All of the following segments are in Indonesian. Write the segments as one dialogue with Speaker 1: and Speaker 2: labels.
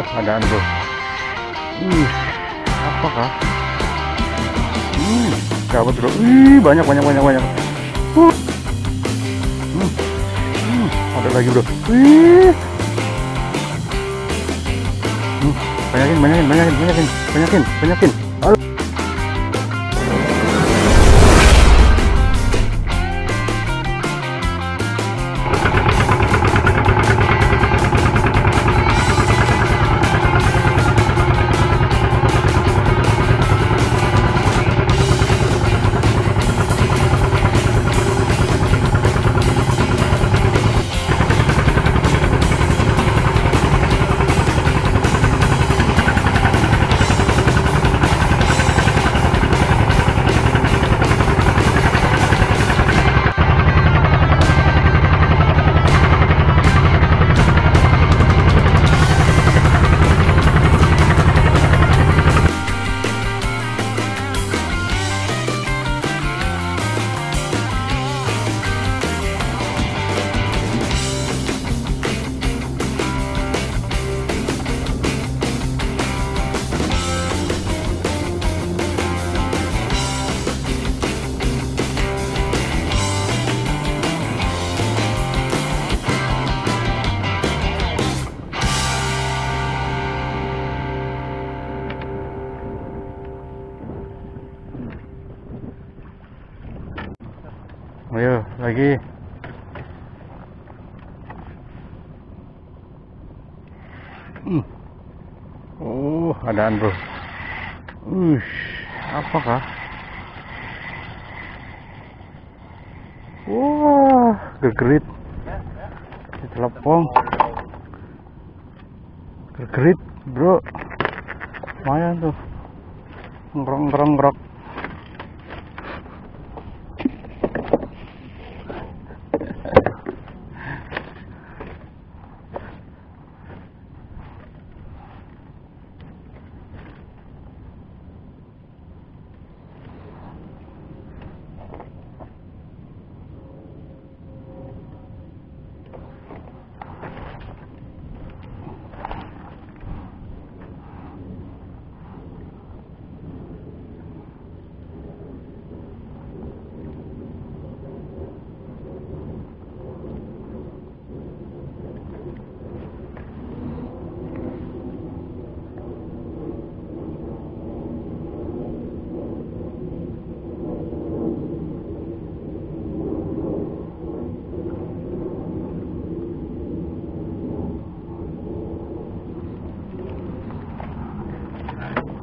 Speaker 1: Adaan bro. Apakah? Dapat bro. Banyak. Ada lagi bro. Banyakin. Ayo lagi. Adaan bro. Apakah? Wah, gergerit. Telepon. Gergerit bro. Lumayan tuh. Ngerong.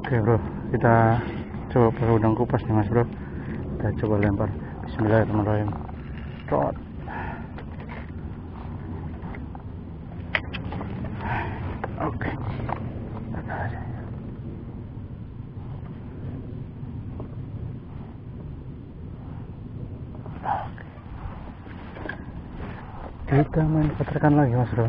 Speaker 1: Oke bro, kita coba pakai udang kupas nih mas bro. Kita coba lempar. Bismillahirrahmanirrahim. Trot. Oke. Kita main putarkan lagi mas bro.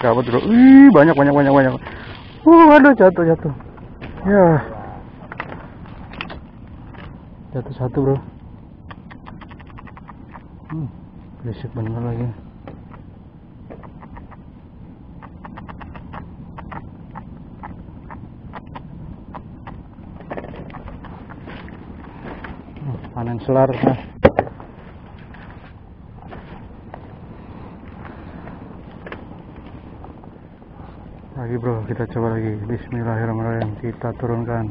Speaker 1: Dapat bro. Banyak. Aduh jatuh. Ya. Jatuh satu bro. Berisik bener lagi. Panen selar. Lagi bro, kita coba lagi. Bismillahirrahmanirrahim. Kita turunkan.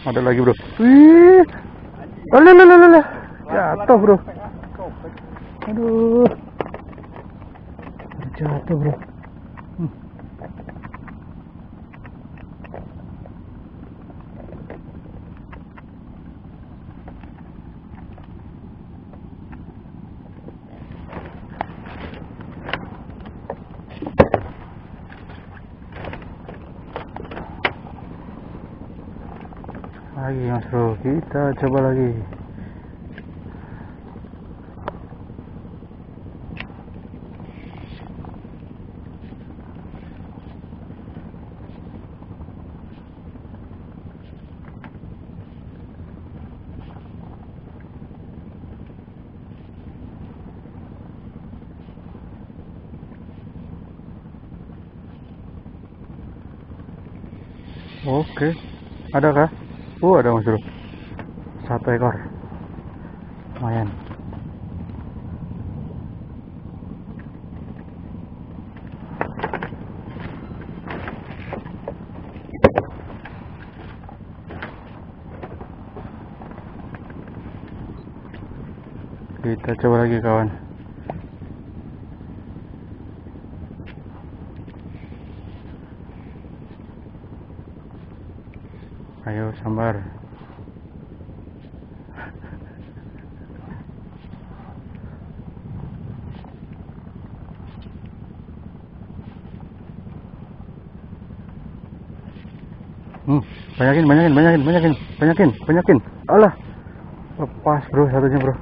Speaker 1: Ada lagi bro. Alah. Jatuh bro. Aduh. Jatuh bro. lagi Mas Bro, kita coba lagi. Oke, ada kah? Ada Mas Bro, 1 ekor, lumayan. Kita coba lagi kawan. Ayo sambar. Banyakin. Alah, lepas bro satunya bro.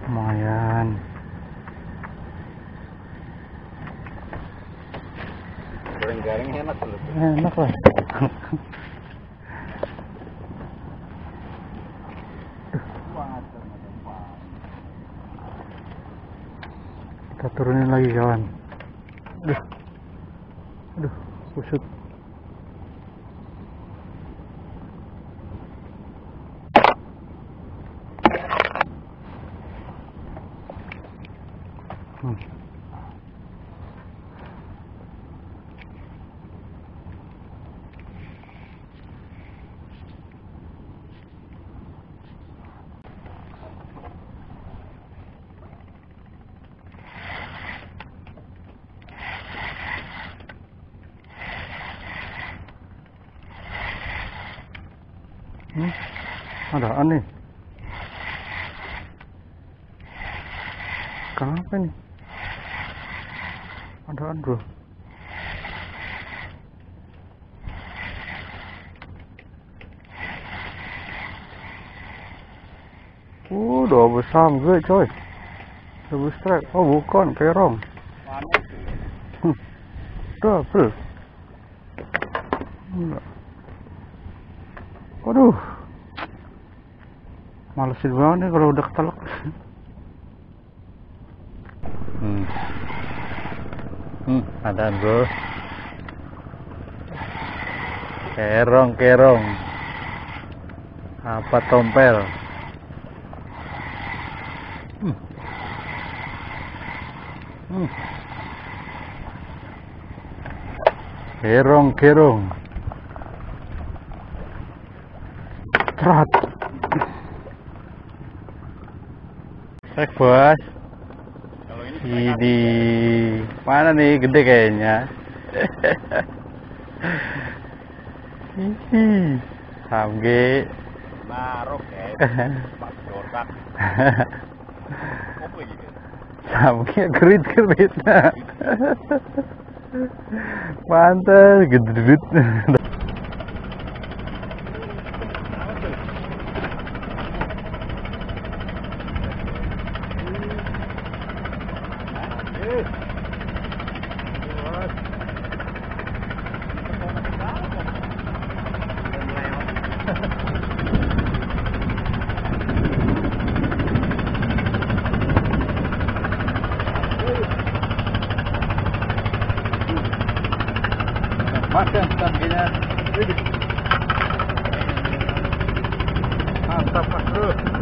Speaker 1: Lumayan.
Speaker 2: Goreng-goreng enak loh.
Speaker 1: Enak lah. Kita turunin lagi kawan. Aduh, kusut. Ada aneh. Kenapa ini? Adaan bro. Udah besar gue coy. Double strike. Oh bukan, kerong. Double. Enggak. Waduh. Malesin banget nih kalau udah ketelak. Ada bro. Kerong. Apa tompel? Kerong. Cerat. Bos. Ini mana nih, gede kayaknya. Samge.
Speaker 2: Marok ya. Pak Jordak. Apa gitu?
Speaker 1: Samge gerit. Pantes gede. Makan sampingnya. Mantap Mas Bro.